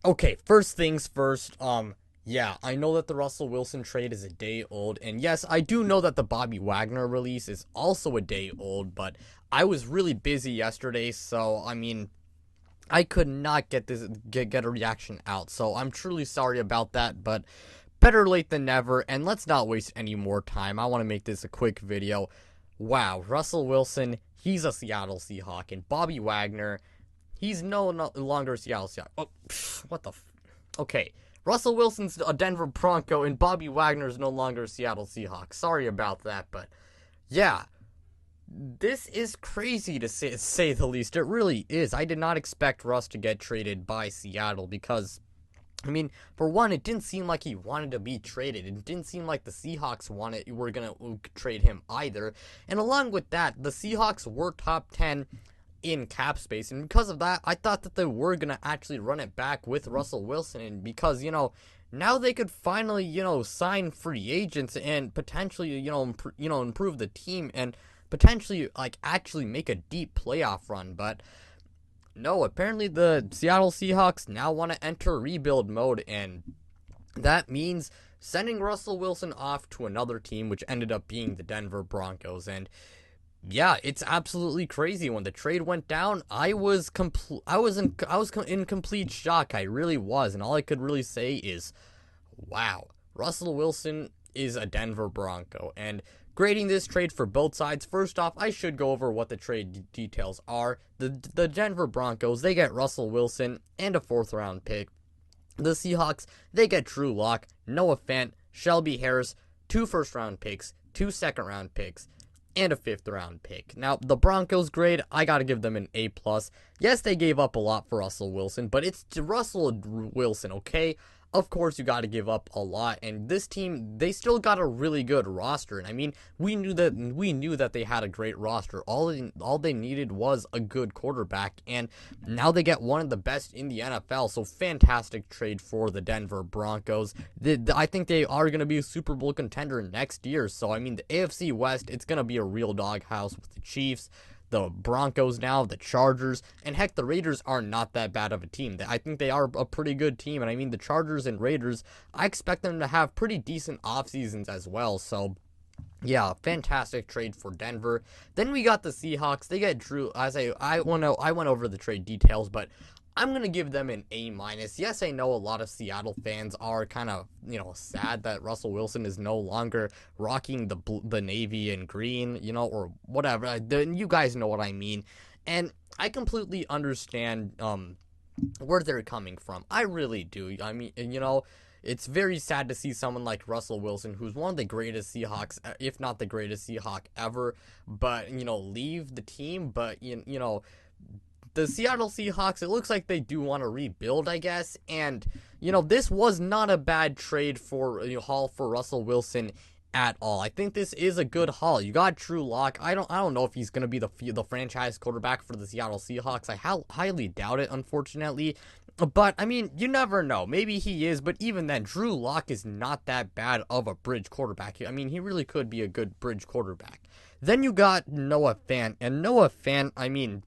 Okay, first things first, yeah, I know that the Russell Wilson trade is a day old, and yes, I do know that the Bobby Wagner release is also a day old, but I was really busy yesterday, so, I mean, I could not get a reaction out, so I'm truly sorry about that, but better late than never, and let's not waste any more time. I want to make this a quick video. Wow, Russell Wilson, he's a Seattle Seahawk, and Bobby Wagner, he's no longer a Seattle Seahawk. Oh, what the okay. Russell Wilson's a Denver Bronco, and Bobby Wagner's no longer a Seattle Seahawk. Sorry about that, but yeah, this is crazy to say the least. It really is. I did not expect Russ to get traded by Seattle because, I mean, for one, it didn't seem like he wanted to be traded. It didn't seem like the Seahawks were gonna trade him either. And along with that, the Seahawks were top 10 in cap space, and because of that, I thought that they were gonna actually run it back with Russell Wilson, and because now they could finally sign free agents and potentially improve the team and potentially like actually make a deep playoff run. But no, apparently the Seattle Seahawks now want to enter rebuild mode, and that means sending Russell Wilson off to another team, which ended up being the Denver Broncos. And yeah, it's absolutely crazy. When the trade went down, I was in complete shock. I really was, and all I could really say is, wow, Russell Wilson is a Denver Bronco. And grading this trade for both sides, first off, I should go over what the trade details are. The Denver Broncos, they get Russell Wilson and a 4th round pick. The Seahawks, they get Drew Lock, Noah Fant, Shelby Harris, 2 first round picks, 2 second round picks, and a 5th round pick. Now, the Broncos grade, I gotta give them an A+. Yes, they gave up a lot for Russell Wilson, but it's Russell Wilson, okay? Of course, you gotta give up a lot, and this team, they still got a really good roster. And I mean, we knew that they had a great roster. All they needed was a good quarterback, and now they get one of the best in the NFL. So fantastic trade for the Denver Broncos. I think they are gonna be a Super Bowl contender next year. So I mean, the AFC West, it's gonna be a real doghouse with the Chiefs, the Broncos now, the Chargers, and heck, the Raiders are not that bad of a team. I think they are a pretty good team, and I mean, the Chargers and Raiders, I expect them to have pretty decent off seasons as well. So yeah, fantastic trade for Denver. Then we got the Seahawks. They get Drew. I went over the trade details, but I'm gonna give them an A-. Yes, I know a lot of Seattle fans are kind of sad that Russell Wilson is no longer rocking the navy and green, or whatever. You guys know what I mean, and I completely understand where they're coming from. I really do. I mean, it's very sad to see someone like Russell Wilson, who's one of the greatest Seahawks, if not the greatest Seahawk ever, but leave the team. But the Seattle Seahawks, it looks like they do want to rebuild, I guess. And this was not a bad trade for haul for Russell Wilson at all. I think this is a good haul. You got Drew Lock. I don't know if he's gonna be the franchise quarterback for the Seattle Seahawks. I highly doubt it, unfortunately. But I mean, you never know. Maybe he is. But even then, Drew Lock is not that bad of a bridge quarterback. I mean, he really could be a good bridge quarterback. Then you got Noah Fant, and Noah Fant, I mean,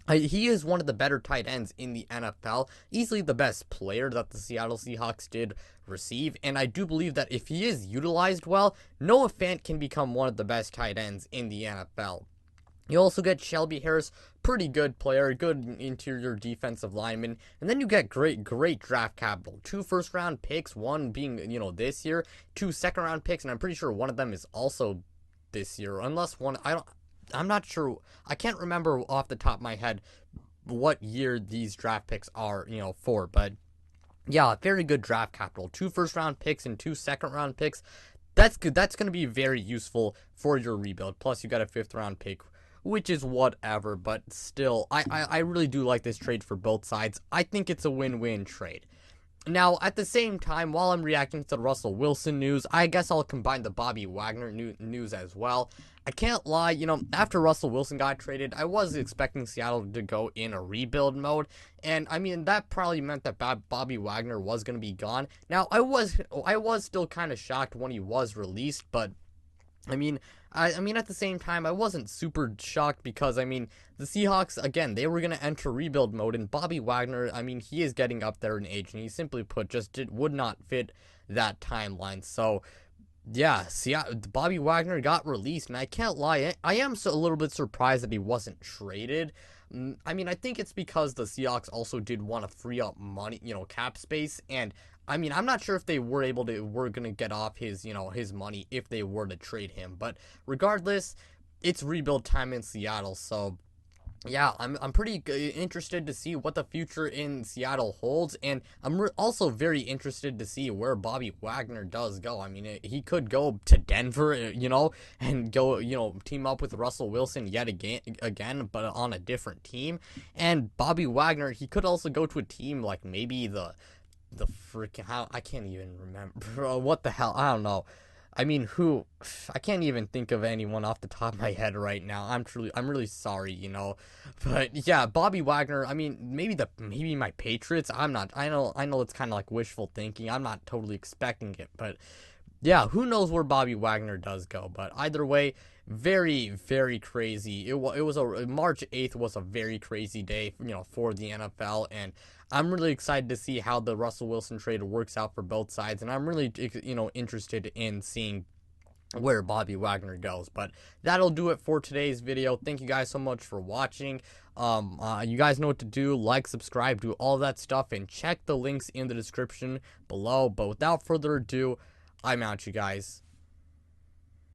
he is one of the better tight ends in the NFL, easily the best player that the Seattle Seahawks did receive, and I do believe that if he is utilized well, Noah Fant can become one of the best tight ends in the NFL. You also get Shelby Harris, pretty good player, good interior defensive lineman, and then you get great draft capital. 2 first round picks, one being, this year, 2 second round picks, and I'm pretty sure one of them is also this year, unless one, I'm not sure. I can't remember off the top of my head what year these draft picks are, for. But yeah, very good draft capital. 2 first round picks and 2 second round picks. That's good. That's going to be very useful for your rebuild. Plus, you got a 5th round pick, which is whatever. But still, I really do like this trade for both sides. I think it's a win-win trade. Now, at the same time, while I'm reacting to the Russell Wilson news, I guess I'll combine the Bobby Wagner news as well. I can't lie, after Russell Wilson got traded, I was expecting Seattle to go in a rebuild mode, and I mean, that probably meant that Bobby Wagner was going to be gone. Now, I was still kind of shocked when he was released, but I mean, I mean, at the same time, I wasn't super shocked because, I mean, the Seahawks, again, they were going to enter rebuild mode, and Bobby Wagner, I mean, he is getting up there in age, and he simply put would not fit that timeline. So, yeah, Bobby Wagner got released, and I can't lie, I am a little bit surprised that he wasn't traded. I mean, I think it's because the Seahawks also did want to free up money, cap space, and I mean, I'm not sure if they were gonna get off his money if they were to trade him, but regardless, it's rebuild time in Seattle, so yeah, I'm pretty interested to see what the future in Seattle holds, and I'm also very interested to see where Bobby Wagner does go. I mean, he could go to Denver, and go, team up with Russell Wilson yet again, but on a different team. And Bobby Wagner, he could also go to a team like maybe the freaking, how, I can't even remember. What the hell, I don't know. I mean, I can't even think of anyone off the top of my head right now. I'm really sorry, but yeah, Bobby Wagner, I mean, maybe my Patriots. I'm not, I know it's kind of like wishful thinking. I'm not totally expecting it, but yeah, who knows where Bobby Wagner does go, but either way, very, very crazy. March 8th was a very crazy day, for the NFL, and I'm really excited to see how the Russell Wilson trade works out for both sides, and I'm really, interested in seeing where Bobby Wagner goes. But that'll do it for today's video. Thank you guys so much for watching. You guys know what to do. Like, subscribe, do all that stuff, and check the links in the description below. But without further ado, I'm out, you guys.